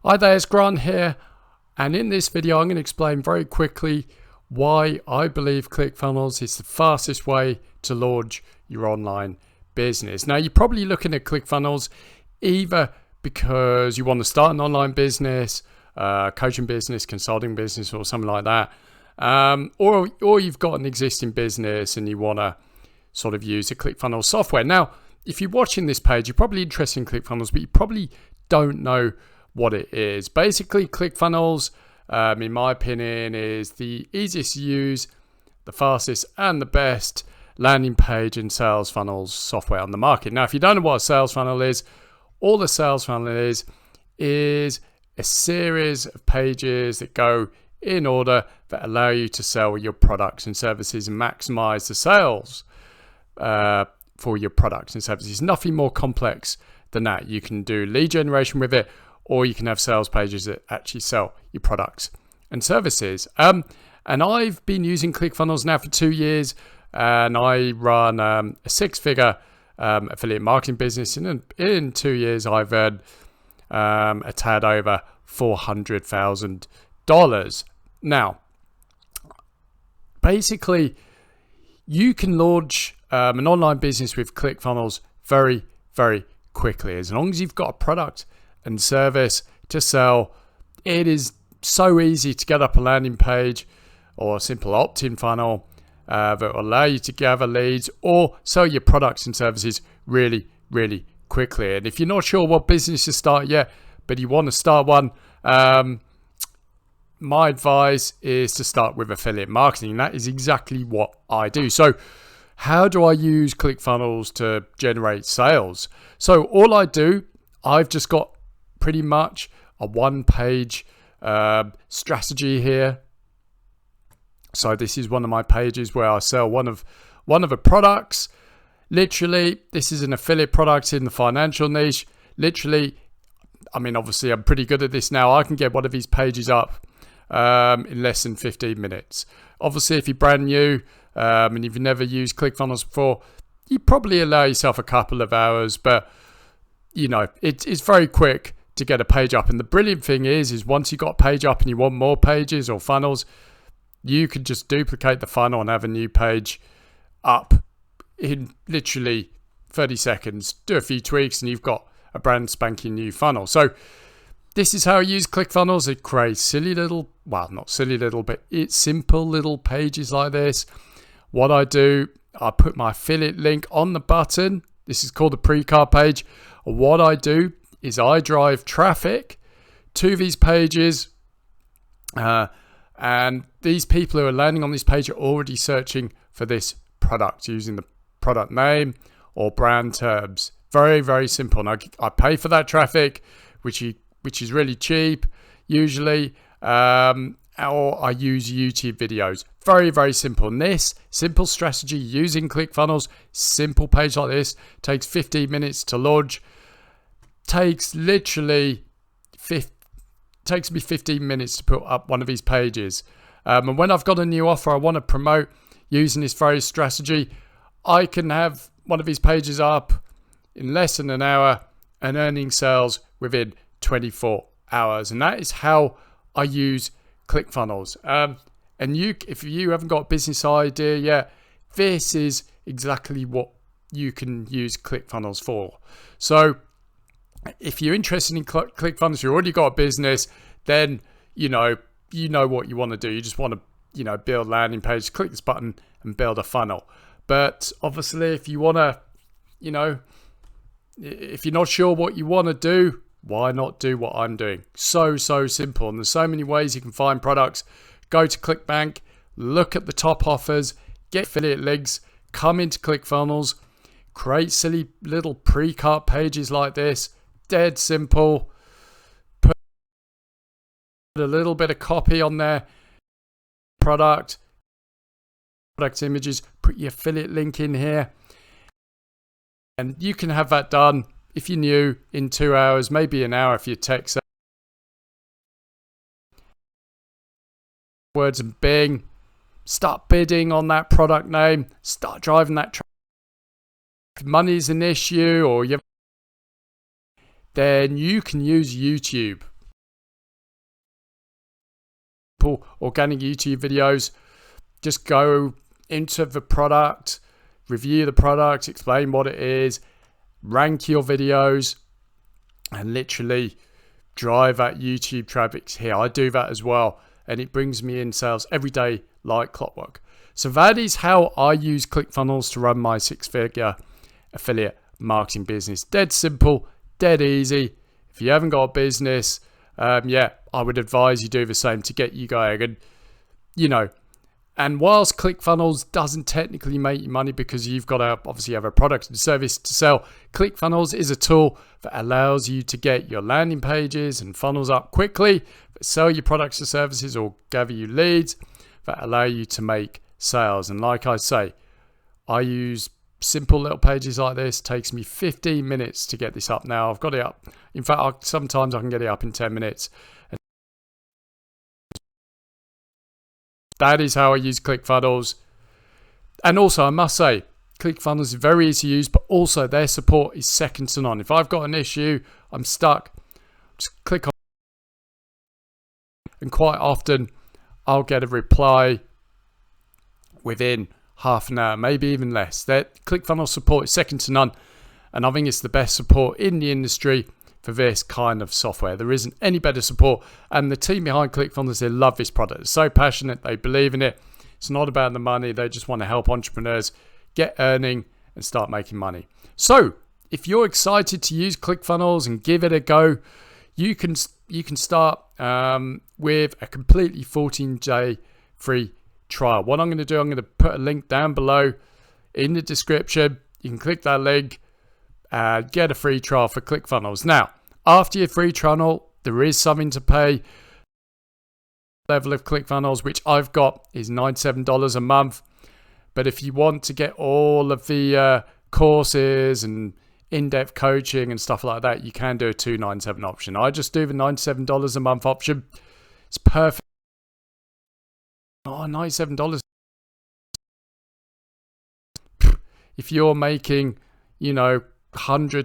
Hi there, it's Grant here, and in this video I'm going to explain very quickly why I believe ClickFunnels is the fastest way to launch your online business. Now, you're probably looking at ClickFunnels either because you want to start an online business, coaching business, consulting business, or something like that, or you've got an existing business and you want to sort of use the ClickFunnels software. Now, if you're watching this page, you're probably interested in ClickFunnels, but you probably don't know what it is. Basically, ClickFunnels, in my opinion, is the easiest to use, the fastest, and the best landing page and sales funnels software on the market. Now, if you don't know what a sales funnel is, all a sales funnel is a series of pages that go in order that allow you to sell your products and services and maximize the sales for your products and services. Nothing more complex than that. You can do lead generation with it, or you can have sales pages that actually sell your products and services. And I've been using ClickFunnels now for 2 years, and I run a 6-figure affiliate marketing business. And in 2 years, I've earned a tad over $400,000. Now, basically, you can launch an online business with ClickFunnels very, very quickly. As long as you've got a product and service to sell, it is so easy to get up a landing page or a simple opt-in funnel that will allow you to gather leads or sell your products and services really, really quickly. And if you're not sure what business to start yet, but you want to start one, my advice is to start with affiliate marketing. That is exactly what I do. So how do I use ClickFunnels to generate sales? So all I do, I've just got pretty much a one-page strategy here. So this is one of my pages where I sell one of the products. Literally, this is an affiliate product in the financial niche. Literally, I mean, obviously I'm pretty good at this now. I can get one of these pages up in less than 15 minutes. Obviously, if you're brand new and you've never used ClickFunnels before, you probably allow yourself a couple of hours, but you know, it's very quick to get a page up. And the brilliant thing is once you got a page up and you want more pages or funnels, you could just duplicate the funnel and have a new page up in literally 30 seconds. Do a few tweaks and you've got a brand spanking new funnel. So this is how I use ClickFunnels. It creates silly little, well, not silly little, but it's simple little pages like this. What I do, I put my affiliate link on the button. This is called the pre-cart page. What I do is I drive traffic to these pages, and these people who are landing on this page are already searching for this product using the product name or brand terms. Very, very simple. Now, I pay for that traffic, which is really cheap usually, or I use YouTube videos. Very, very simple. And this simple strategy using ClickFunnels, simple page like this, takes 15 minutes to launch. Takes literally takes me 15 minutes to put up one of these pages. And when I've got a new offer I want to promote using this very strategy, I can have one of these pages up in less than an hour and earning sales within 24 hours. And that is how I use ClickFunnels. And if you haven't got a business idea yet, this is exactly what you can use ClickFunnels for. So if you're interested in ClickFunnels, you've already got a business, then you know what you want to do. You just want to build landing pages, click this button and build a funnel. But obviously, if you want to, if you're not sure what you want to do, why not do what I'm doing? So simple. And there's so many ways you can find products. Go to ClickBank, look at the top offers, get affiliate links, come into ClickFunnels, create silly little pre-cart pages like this. Dead simple. Put a little bit of copy on there. Product images. Put your affiliate link in here. And you can have that done, if you're new, in 2 hours, maybe an hour if you're tech savvy. Words and Bing. Start bidding on that product name. Start driving that traffic. If money is an issue or you have, then you can use YouTube. simple organic YouTube videos. Just go into the product, review the product, explain what it is, rank your videos, and literally drive that YouTube traffic here. I do that as well, and it brings me in sales every day like clockwork. So that is how I use ClickFunnels to run my 6-figure affiliate marketing business. Dead simple, dead easy. If you haven't got a business, I would advise you do the same to get you going. And and whilst ClickFunnels doesn't technically make you money because you've got to obviously have a product and service to sell, ClickFunnels is a tool that allows you to get your landing pages and funnels up quickly, sell your products or services, or gather you leads that allow you to make sales. And like I say, I use simple little pages like this. It takes me 15 minutes to get this up now. I've got it up. In fact, sometimes I can get it up in 10 minutes. That is how I use ClickFunnels. And also, I must say, ClickFunnels is very easy to use, but also their support is second to none. If I've got an issue, I'm stuck, just click on it, and quite often I'll get a reply within half an hour, maybe even less. Their ClickFunnels support is second to none, and I think it's the best support in the industry for this kind of software. There isn't any better support, and the team behind ClickFunnels, they love this product. They're so passionate, they believe in it. It's not about the money, they just want to help entrepreneurs get earning and start making money. So if you're excited to use ClickFunnels and give it a go, you can start with a completely 14-day free trial. What I'm going to do, I'm going to put a link down below in the description. You can click that link, get a free trial for ClickFunnels. Now, after your free trial, there is something to pay. Level of ClickFunnels, which I've got, is $97 a month. But if you want to get all of the courses and in-depth coaching and stuff like that, you can do a $297 option. I just do the $97 a month option. It's perfect. Oh, $97. If you're making, $100, $200, $300,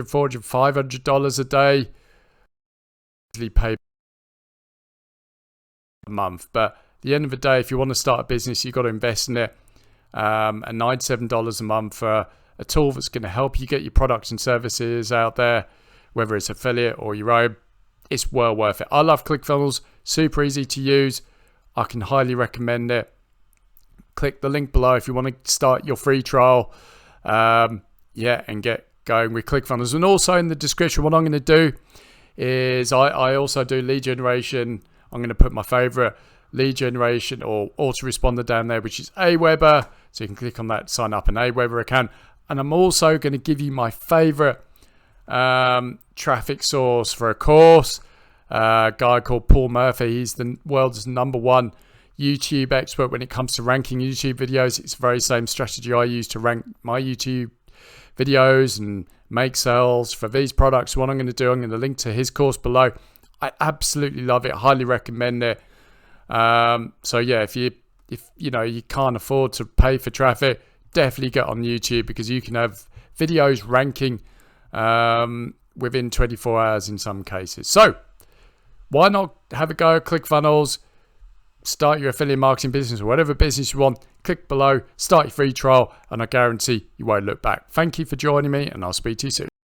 $400, $500 a day, pay a month. But at the end of the day, if you want to start a business, you've got to invest in it. And $97 a month for a tool that's going to help you get your products and services out there, whether it's affiliate or your own, it's well worth it. I love ClickFunnels, super easy to use. I can highly recommend it. Click the link below if you want to start your free trial. And get going with ClickFunnels. And also in the description, what I'm going to do is I also do lead generation. I'm going to put my favorite lead generation or autoresponder down there, which is Aweber. So you can click on that, sign up an Aweber account. And I'm also going to give you my favorite traffic source for a course. A guy called Paul Murphy. He's the world's #1 YouTube expert when it comes to ranking YouTube videos. It's the very same strategy I use to rank my YouTube videos and make sales for these products. What I'm going to do, I'm going to link to his course below. I absolutely love it. Highly recommend it. So yeah, if you can't afford to pay for traffic, definitely get on YouTube, because you can have videos ranking within 24 hours in some cases. So why not have a go at ClickFunnels? Start your affiliate marketing business or whatever business you want. Click below, start your free trial, and I guarantee you won't look back. Thank you for joining me, and I'll speak to you soon.